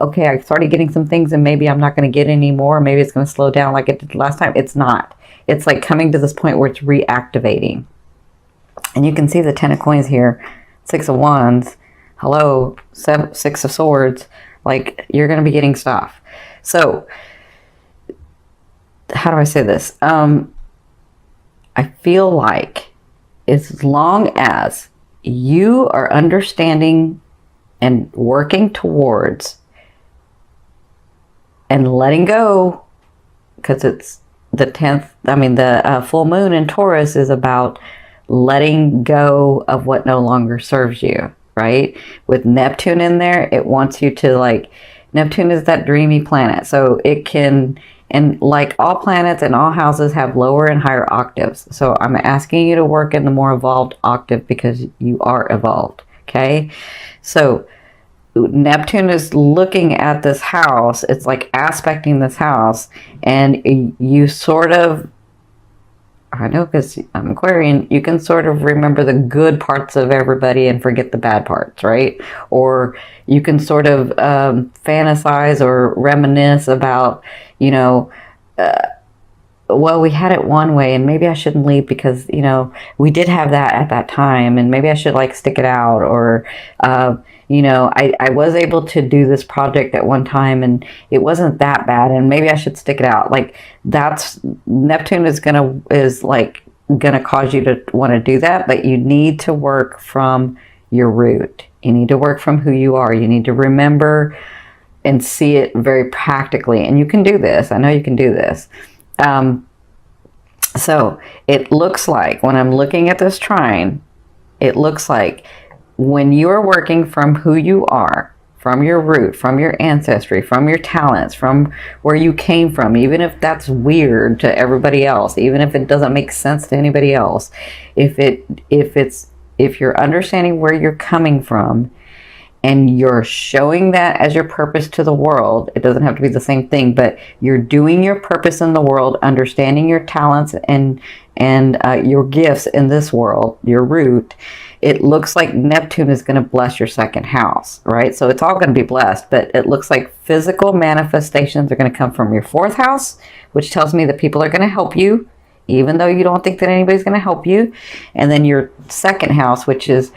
okay, I started getting some things and maybe I'm not going to get any more. Maybe it's going to slow down like it did last time. It's not. It's like coming to this point where it's reactivating. And you can see the 10 of coins here, 6 of wands, hello, 6 of swords. Like, you're going to be getting stuff. So, how do I say this? I feel like as long as you are understanding and working towards and letting go, because it's the 10th, the full moon in Taurus is about letting go of what no longer serves you, right? With Neptune in there, it wants you to, like, Neptune is that dreamy planet. So it can, and like all planets and all houses have lower and higher octaves. So I'm asking you to work in the more evolved octave because you are evolved, okay? So Neptune is looking at this house. It's like aspecting this house, and you sort of, I know because I'm Aquarian, you can sort of remember the good parts of everybody and forget the bad parts, right? Or you can sort of fantasize or reminisce about, you know, well, we had it one way and maybe I shouldn't leave because, you know, we did have that at that time and maybe I should like stick it out, or, you know, I was able to do this project at one time and it wasn't that bad and maybe I should stick it out. Like, that's, Neptune is gonna cause you to want to do that, but you need to work from your root. You need to work from who you are. You need to remember and see it very practically. And you can do this. I know you can do this. So it looks like when I'm looking at this trine, it looks like when you're working from who you are, from your root, from your ancestry, from your talents, from where you came from, even if that's weird to everybody else, even if it doesn't make sense to anybody else, if you're understanding where you're coming from and you're showing that as your purpose to the world, it doesn't have to be the same thing, but you're doing your purpose in the world, understanding your talents and your gifts in this world, your root. It looks like Neptune is going to bless your second house, right? So it's all going to be blessed, but it looks like physical manifestations are going to come from your fourth house, which tells me that people are going to help you, even though you don't think that anybody's going to help you. And then your second house, which is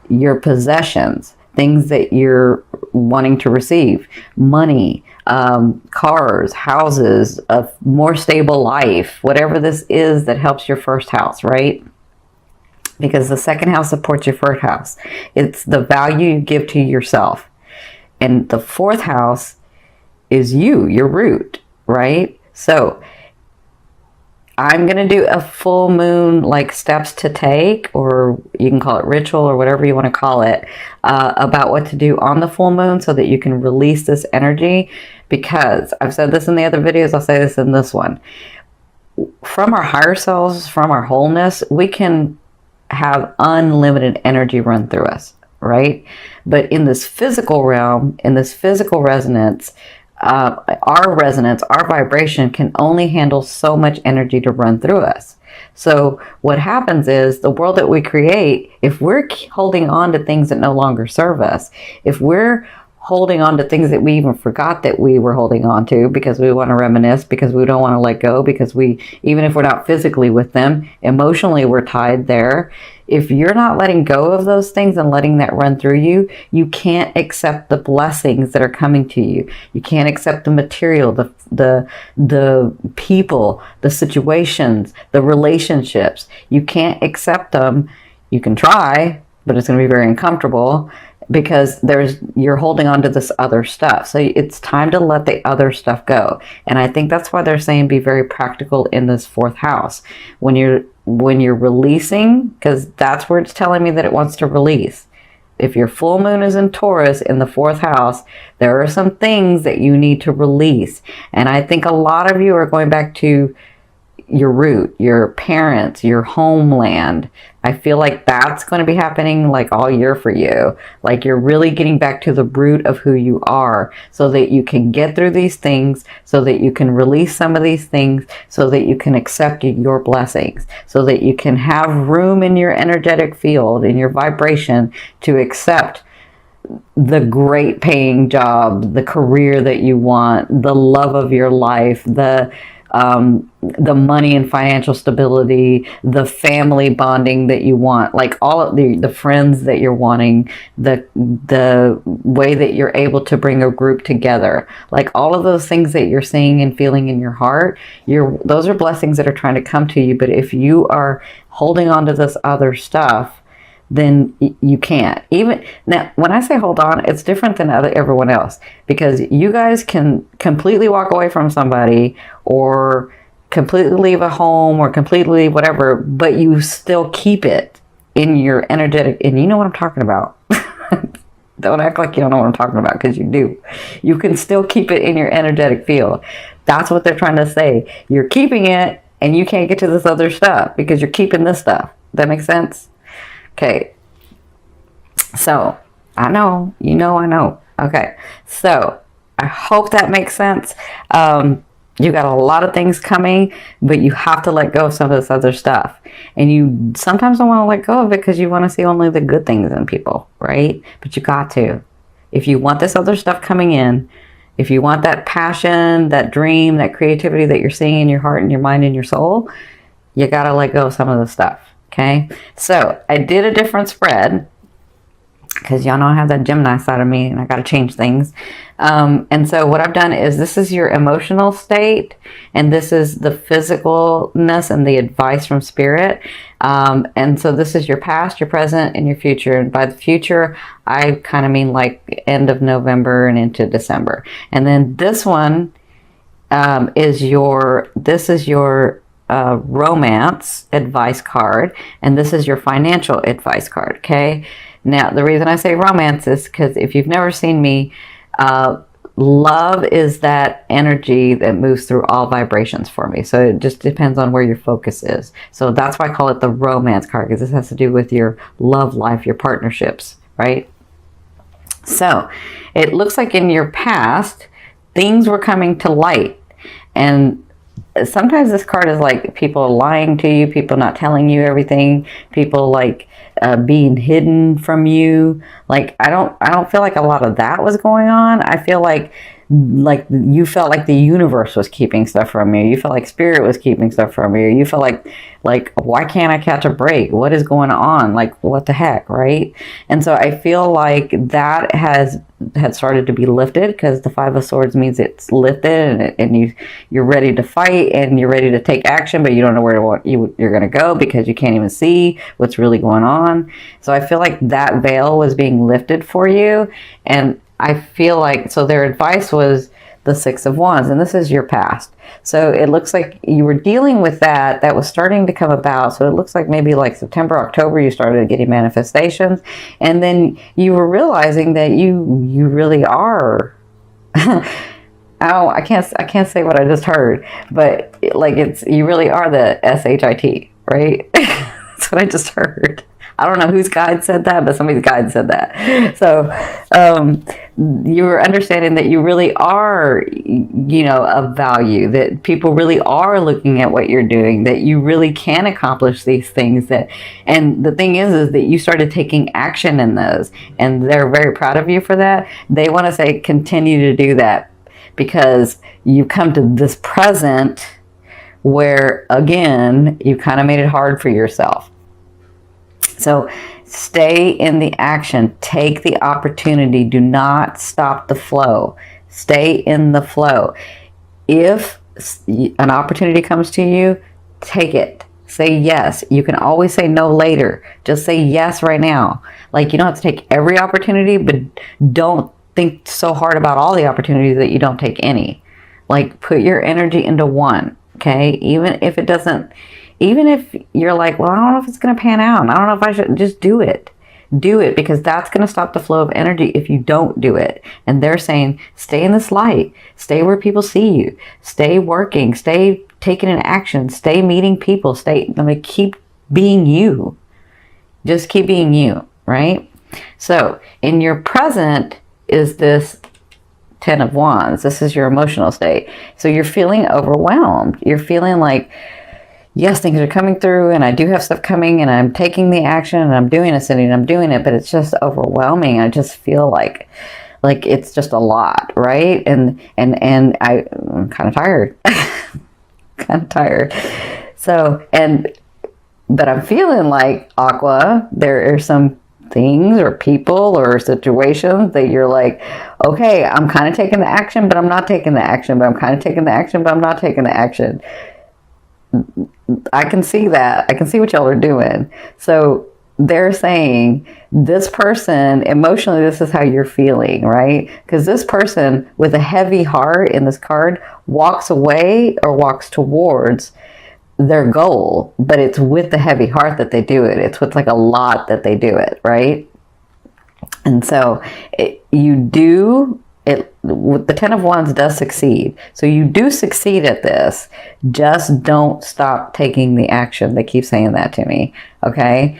your possessions, things that you're wanting to receive, money, cars, houses, a more stable life, whatever this is that helps your first house, right? Because the second house supports your first house. It's the value you give to yourself. And the fourth house is you, your root, right? So I'm going to do a full moon, like steps to take, or you can call it ritual or whatever you want to call it, about what to do on the full moon so that you can release this energy. Because I've said this in the other videos, I'll say this in this one. From our higher selves, from our wholeness, we can have unlimited energy run through us, right? But in this physical realm, in this physical resonance, our vibration can only handle so much energy to run through us. So what happens is the world that we create, if we're holding on to things that no longer serve us, if we're holding on to things that we even forgot that we were holding on to because we want to reminisce, because we don't want to let go, because we, even if we're not physically with them, emotionally we're tied there. If you're not letting go of those things and letting that run through you, you can't accept the blessings that are coming to you. You can't accept the material, the people, the situations, the relationships. You can't accept them. You can try, but it's going to be very uncomfortable, because you're holding on to this other stuff. So it's time to let the other stuff go. And I think that's why they're saying be very practical in this fourth house. When you're releasing, because that's where it's telling me that it wants to release. If your full moon is in Taurus in the fourth house, there are some things that you need to release. And I think a lot of you are going back to your root, your parents, your homeland. I feel like that's going to be happening like all year for you. Like you're really getting back to the root of who you are so that you can get through these things, so that you can release some of these things, so that you can accept your blessings, so that you can have room in your energetic field, in your vibration, to accept the great paying job, the career that you want, the love of your life, the money and financial stability, the family bonding that you want, like all of the friends that you're wanting, the way that you're able to bring a group together, like all of those things that you're seeing and feeling in your heart, those are blessings that are trying to come to you. But if you are holding on to this other stuff, then you can't. Even now, when I say hold on, it's different than everyone else, because you guys can completely walk away from somebody or completely leave a home or completely whatever, but you still keep it in your energetic, and you know what I'm talking about. Don't act like you don't know what I'm talking about, because you do. You can still keep it in your energetic field. That's what they're trying to say. You're keeping it and you can't get to this other stuff because you're keeping this stuff. That makes sense? Okay, so I know, I know. Okay, so I hope that makes sense. You got a lot of things coming, but you have to let go of some of this other stuff. And you sometimes don't want to let go of it because you want to see only the good things in people, right? But you got to. If you want this other stuff coming in, if you want that passion, that dream, that creativity that you're seeing in your heart and your mind and your soul, you got to let go of some of the stuff. Okay, so I did a different spread because y'all know I have that Gemini side of me and I got to change things. And so what I've done is, this is your emotional state and this is the physicalness and the advice from spirit. And so this is your past, your present, and your future. And by the future, I kind of mean like end of November and into December. And then this one is your romance advice card, and this is your financial advice card. Okay, now the reason I say romance is because if you've never seen me, love is that energy that moves through all vibrations for me. So it just depends on where your focus is. So that's why I call it the romance card, because this has to do with your love life, your partnerships, right? So it looks like in your past things were coming to light, and sometimes this card is like people lying to you, people not telling you everything, people like being hidden from you. Like I don't feel like a lot of that was going on. I feel like you felt like the universe was keeping stuff from you. You felt like spirit was keeping stuff from you. You felt like why can't I catch a break? What is going on? Like what the heck, right? And so I feel like that had started to be lifted, because the Five of Swords means it's lifted and you're ready to fight and you're ready to take action, but you don't know where you're going to go because you can't even see what's really going on. So I feel like that veil was being lifted for you, and I feel like, so their advice was the Six of Wands, and this is your past. So it looks like you were dealing with that was starting to come about. So it looks like maybe like September, October, you started getting manifestations, and then you were realizing that you really are. I can't say what I just heard, but like you really are the SHIT, right? That's what I just heard. I don't know whose guide said that, but somebody's guide said that. So you were understanding that you really are, of value, that people really are looking at what you're doing, that you really can accomplish these things. And the thing is that you started taking action in those, and they're very proud of you for that. They want to say, continue to do that, because you come to this present where, again, you kind of made it hard for yourself. So stay in the action. Take the opportunity. Do not stop the flow. Stay in the flow. If an opportunity comes to you, take it. Say yes. You can always say no later. Just say yes right now. Like, you don't have to take every opportunity, but don't think so hard about all the opportunities that you don't take any. Like, put your energy into one. Okay? Even if you're like, well, I don't know if it's going to pan out, I don't know if I should, just do it. Do it, because that's going to stop the flow of energy if you don't do it. And they're saying, stay in this light. Stay where people see you. Stay working. Stay taking an action. Stay meeting people. Keep being you. Just keep being you, right? So in your present is this Ten of Wands. This is your emotional state. So you're feeling overwhelmed. You're feeling like yes, things are coming through and I do have stuff coming and I'm taking the action and I'm doing it, Cindy, and I'm doing it, but it's just overwhelming. I just feel like it's just a lot, right? And I'm kind of tired. Kind of tired. So, but I'm feeling like, Aqua, there are some things or people or situations that you're like, okay, I'm kind of taking the action, but I'm not taking the action, but I'm kind of taking the action, but I'm not taking the action. I can see that. I can see what y'all are doing. So they're saying this person, emotionally, this is how you're feeling, right? Because this person with a heavy heart in this card walks away or walks towards their goal, but it's with the heavy heart that they do it. It's with like a lot that they do it, right? And so with the 10 of Wands does succeed. So you do succeed at this. Just don't stop taking the action. They keep saying that to me. Okay.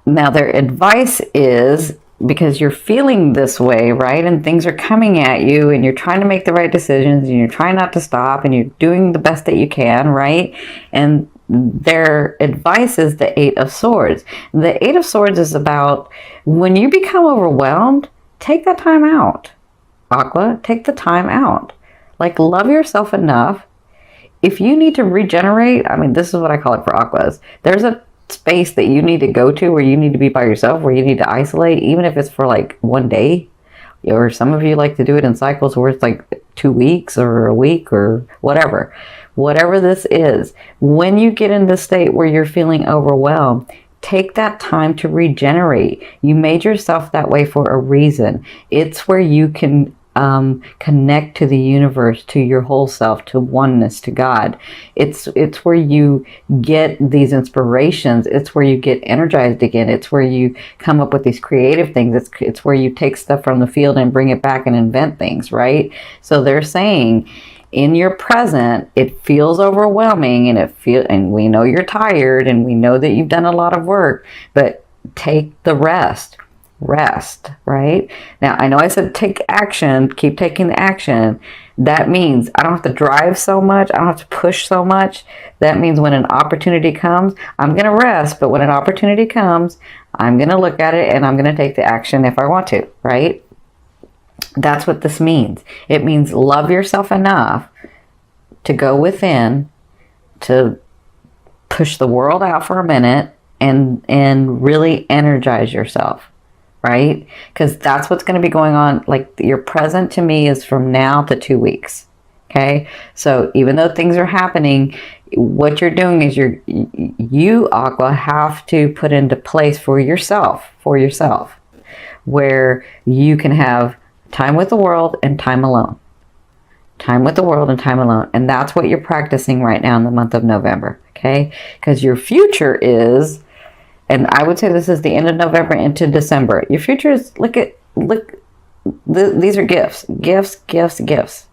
Now their advice is, because you're feeling this way, right? And things are coming at you and you're trying to make the right decisions and you're trying not to stop and you're doing the best that you can, right? And their advice is the 8 of Swords. The 8 of Swords is about when you become overwhelmed, take that time out. Aqua, take the time out. Like, love yourself enough. If you need to regenerate, I mean, this is what I call it for Aquas. There's a space that you need to go to where you need to be by yourself, where you need to isolate, even if it's for like one day. Or some of you like to do it in cycles where it's like 2 weeks or a week or whatever. Whatever this is, when you get in the state where you're feeling overwhelmed, take that time to regenerate. You made yourself that way for a reason. It's where you can connect to the universe, to your whole self, to oneness, to God. It's where you get these inspirations. It's where you get energized again. It's where you come up with these creative things. It's where you take stuff from the field and bring it back and invent things, right? So they're saying, in your present, it feels overwhelming and we know you're tired and we know that you've done a lot of work, but take the rest, right? Now, I know I said take action, keep taking the action. That means I don't have to drive so much. I don't have to push so much. That means when an opportunity comes, I'm going to rest, but when an opportunity comes, I'm going to look at it and I'm going to take the action if I want to, right? That's what this means. It means love yourself enough to go within, to push the world out for a minute and really energize yourself, right? Because that's what's going to be going on. Like, your present to me is from now to 2 weeks. Okay. So even though things are happening, what you're doing is you, Aqua, have to put into place for yourself, where you can have time with the world and time alone. Time with the world and time alone. And that's what you're practicing right now in the month of November. Okay? Because your future is, and I would say this is the end of November into December. Your future is, these are gifts.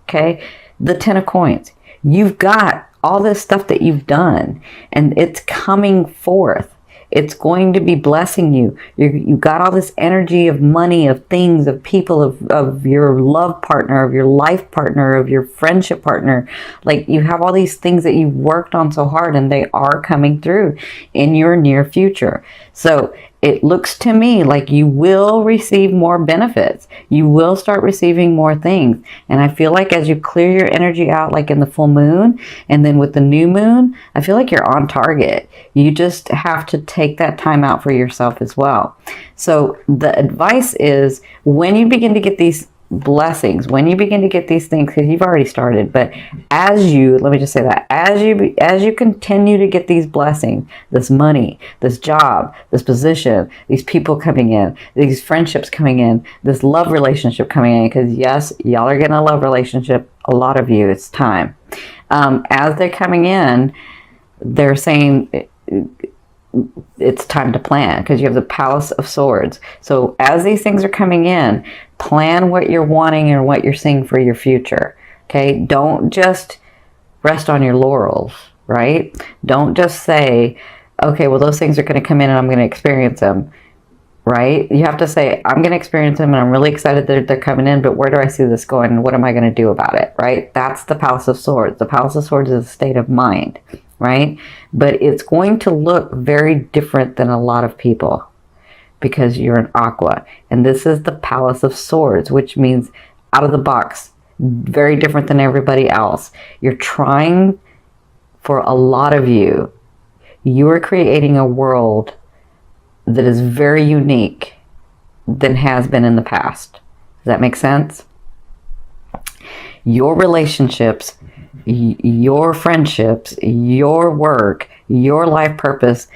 Okay? The 10 of Coins. You've got all this stuff that you've done and it's coming forth. It's going to be blessing you. You've got all this energy of money, of things, of people, of your love partner, of your life partner, of your friendship partner. Like, you have all these things that you've worked on so hard and they are coming through in your near future. So it looks to me like you will receive more benefits. You will start receiving more things. And I feel like as you clear your energy out, like in the full moon and then with the new moon, I feel like you're on target. You just have to take that time out for yourself as well. So the advice is, when you begin to get these blessings, when you begin to get these things, because you've already started, but let me just say that, as you continue to get these blessings, this money, this job, this position, these people coming in, these friendships coming in, this love relationship coming in, because yes, y'all are getting a love relationship, a lot of you, it's time. As they're coming in, they're saying it's time to plan, because you have the Palace of Swords. So as these things are coming in, plan what you're wanting and what you're seeing for your future. Okay? Don't just rest on your laurels, right? Don't just say, okay, well, those things are going to come in and I'm going to experience them. right? You have to say, I'm going to experience them and I'm really excited that they're coming in, but where do I see this going and what am I going to do about it, right? That's the Palace of Swords. The Palace of Swords is a state of mind, right? But it's going to look very different than a lot of people because you're an Aqua. And this is the Palace of Swords, which means out of the box, very different than everybody else. You're trying, for a lot of you, you are creating a world that is very unique than has been in the past. Does that make sense? Your relationships, your friendships, your work, your life purpose,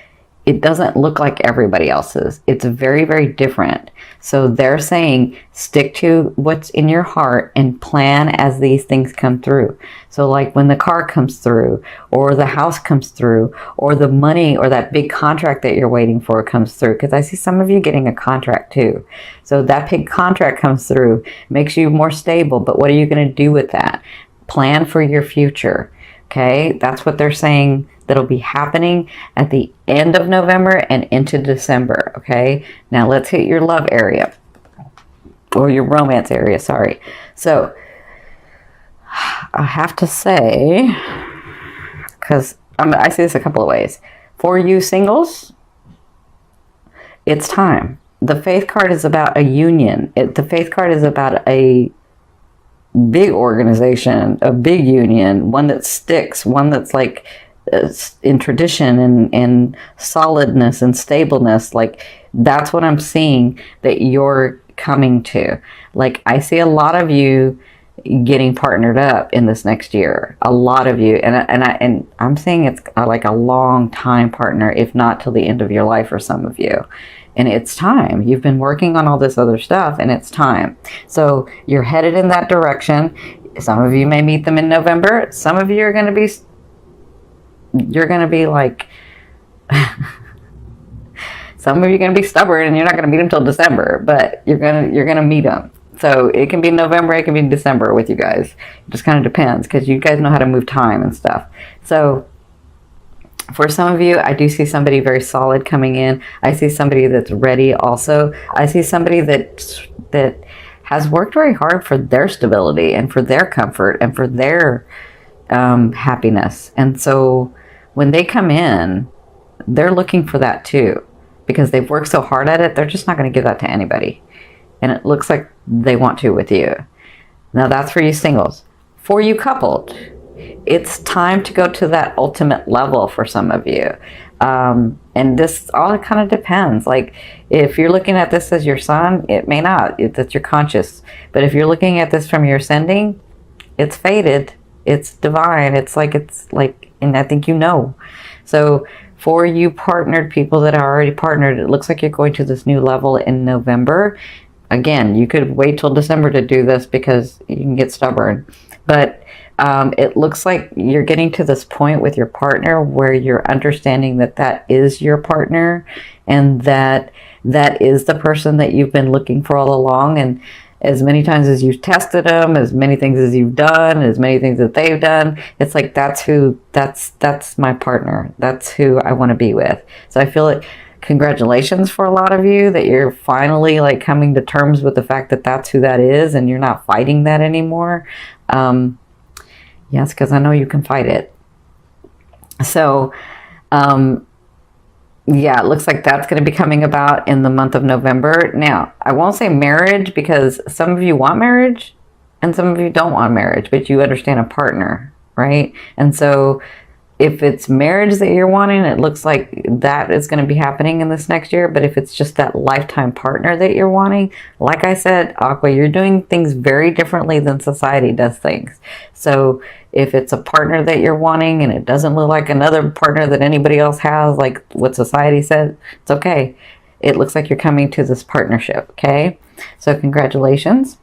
it doesn't look like everybody else's. It's very, very different. So they're saying stick to what's in your heart and plan as these things come through. So like when the car comes through, or the house comes through, or the money or that big contract that you're waiting for comes through, because I see some of you getting a contract too. So that big contract comes through, makes you more stable, but what are you going to do with that? Plan for your future. Okay, that's what they're saying that'll be happening at the end of November and into December. Okay, now let's hit your love area, or your romance area, sorry. So I have to say, because I see this a couple of ways. For you singles, it's time. The Faith card is about a union. The Faith card is about a big organization, a big union, one that sticks, one that's like in tradition and solidness and stableness. Like that's what I'm seeing that you're coming to. Like I see a lot of you getting partnered up in this next year, a lot of you, and I'm saying it's like a long time partner, if not till the end of your life for some of you. And it's time. You've been working on all this other stuff and it's time. So you're headed in that direction. Some of you may meet them in November. Some of you are going to be, you're going to be like, some of you are going to be stubborn and you're not going to meet them till December, but you're going to meet them. So it can be November, it can be December with you guys. It just kind of depends because you guys know how to move time and stuff. So for some of you, I do see somebody very solid coming in. I see somebody that's ready also. I see somebody that has worked very hard for their stability and for their comfort and for their happiness. And so when they come in, they're looking for that too. Because they've worked so hard at it, they're just not going to give that to anybody. And it looks like they want to with you. Now that's for you singles. For you coupled, it's time to go to that ultimate level for some of you. And this all kind of depends. Like if you're looking at this as your sun, it may not. That's your conscious. But if you're looking at this from your ascending, it's fated. It's divine. It's like, and I think you know. So for you partnered people that are already partnered, it looks like you're going to this new level in November. Again, you could wait till December to do this because you can get stubborn. But it looks like you're getting to this point with your partner where you're understanding that that is your partner and that that is the person that you've been looking for all along. And as many times as you've tested them, as many things as you've done, as many things that they've done, it's like that's my partner. That's who I want to be with. So I feel like congratulations for a lot of you that you're finally like coming to terms with the fact that that's who that is and you're not fighting that anymore. Yes, because I know you can fight it. So, yeah, it looks like that's going to be coming about in the month of November. Now, I won't say marriage because some of you want marriage and some of you don't want marriage, but you understand a partner, right? And so if it's marriage that you're wanting, it looks like that is going to be happening in this next year. But if it's just that lifetime partner that you're wanting, like I said, Aqua, you're doing things very differently than society does things. So if it's a partner that you're wanting and it doesn't look like another partner that anybody else has, like what society says, it's okay. It looks like you're coming to this partnership, okay? So congratulations.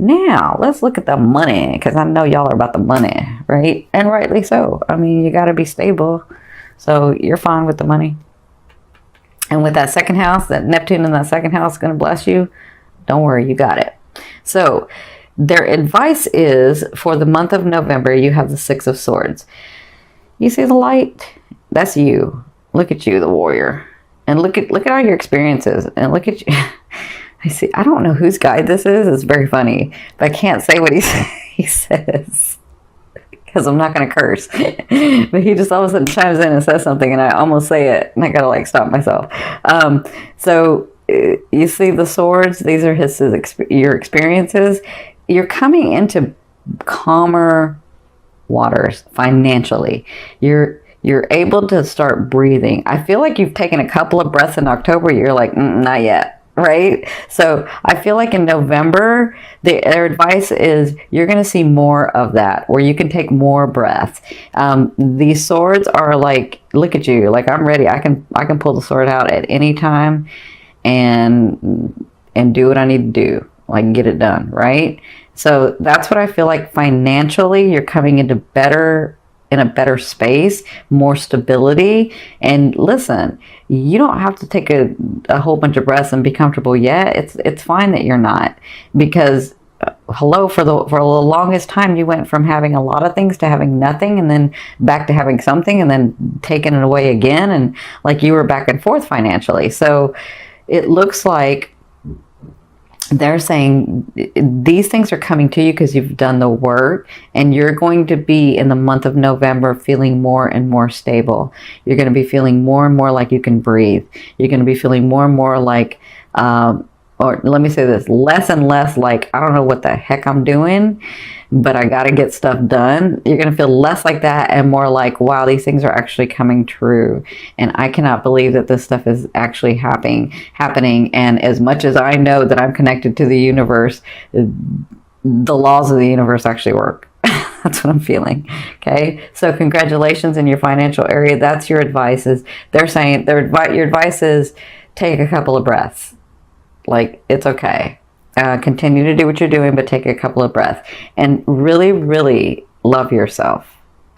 Now, let's look at the money, because I know y'all are about the money, right? And rightly so. I mean, you got to be stable. So you're fine with the money. And with that second house, that Neptune in that second house is going to bless you. Don't worry, you got it. So their advice is for the month of November, you have the Six of Swords. You see the light? That's you. Look at you, the warrior. And look at all your experiences, and look at you. I see. I don't know whose guide this is. It's very funny, but I can't say what he says because I'm not going to curse. But he just all of a sudden chimes in and says something, and I almost say it, and I got to like stop myself. So you see the swords. These are your experiences. You're coming into calmer waters financially. You're able to start breathing. I feel like you've taken a couple of breaths in October. You're like, not yet, right? So I feel like in November, their advice is you're going to see more of that, where you can take more breaths. These swords are like, look at you, like I'm ready. I can pull the sword out at any time and do what I need to do, like get it done, right? So that's what I feel like financially. You're coming into in a better space, more stability. And listen, you don't have to take a whole bunch of breaths and be comfortable yet. It's fine that you're not, because hello, for the longest time you went from having a lot of things to having nothing, and then back to having something, and then taking it away again, and like you were back and forth financially. So it looks like they're saying these things are coming to you because you've done the work, and you're going to be in the month of November feeling more and more stable. You're going to be feeling more and more like you can breathe. You're going to be feeling more and more like, or let me say this, less and less like, I don't know what the heck I'm doing, but I got to get stuff done. You're going to feel less like that and more like, wow, these things are actually coming true. And I cannot believe that this stuff is actually happening. And as much as I know that I'm connected to the universe, the laws of the universe actually work. That's what I'm feeling. Okay. So congratulations in your financial area. That's your advice. They're saying your advice is take a couple of breaths. Like, it's okay. Continue to do what you're doing, but take a couple of breaths and really, really love yourself.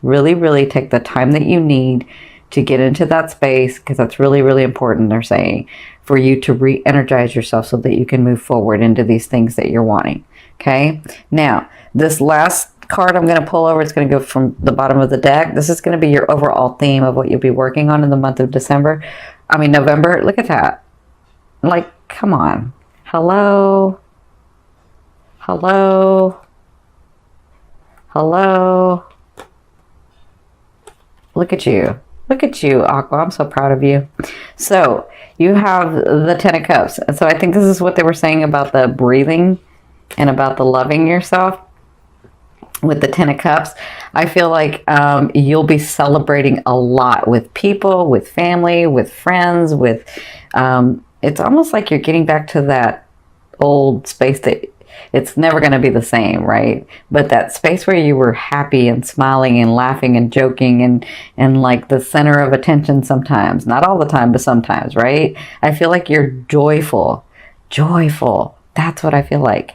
Really, really take the time that you need to get into that space, because that's really, really important, they're saying, for you to re-energize yourself so that you can move forward into these things that you're wanting. Okay. Now, this last card I'm going to pull over, it's going to go from the bottom of the deck. This is going to be your overall theme of what you'll be working on in the month of November. Look at that. Like, come on. Hello. Look at you, Aqua. I'm so proud of you. So you have the Ten of Cups. And so I think this is what they were saying about the breathing and about the loving yourself. With the Ten of Cups, I feel like you'll be celebrating a lot with people, with family, with friends, with it's almost like you're getting back to that old space that it's never going to be the same, right? But that space where you were happy and smiling and laughing and joking and like the center of attention sometimes, not all the time, but sometimes, right? I feel like you're joyful. That's what I feel like.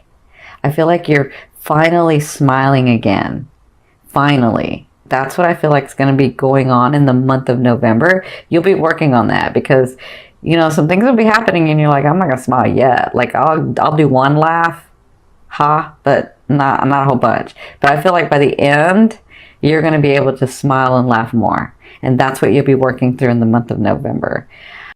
I feel like you're finally smiling again. Finally. That's what I feel like is going to be going on in the month of November. You'll be working on that because, you know, some things will be happening and you're like, I'm not going to smile yet. Like I'll do one laugh, but not a whole bunch. But I feel like by the end, you're going to be able to smile and laugh more. And that's what you'll be working through in the month of November.